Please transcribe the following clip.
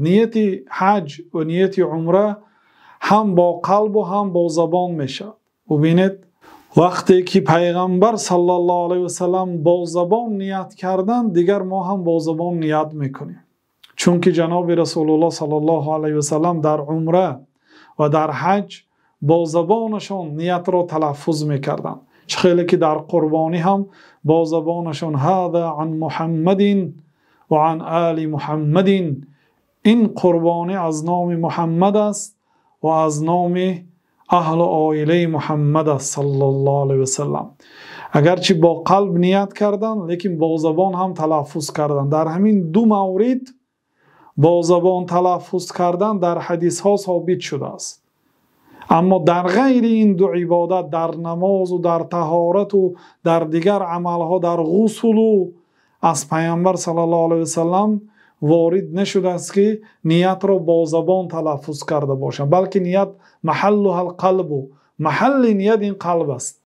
نیت حج و نیت عمره هم با قلب و هم با زبان میشه. ببینید وقتی که پیغمبر صلی الله علیه و سلم با زبان نیت کردن، دیگر ما هم با زبان نیت میکنیم. چون که جناب رسول الله صلی الله علیه و سلم در عمره و در حج با زبانشان نیت را تلفظ میکردن. خیلی که در قربانی هم با زبانشان هذا عن محمد و عن آل محمد، این قربانی از نام محمد است و از نام اهل آیله محمد است صلی الله علیه و سلم. اگرچه با قلب نیت کردن لیکن با زبان هم تلفظ کردن. در همین دو مورد با زبان تلفظ کردن در حدیث ها ثابت شده است. اما در غیر این دو عبادت، در نماز و در طهارت و در دیگر عملها، در غسل و از پیامبر صلی الله علیه و سلم وارد نشده است که نیت را با زبان تلفظ کرده باشند، بلکه نیت محلها القلب، محل نیت این قلب است.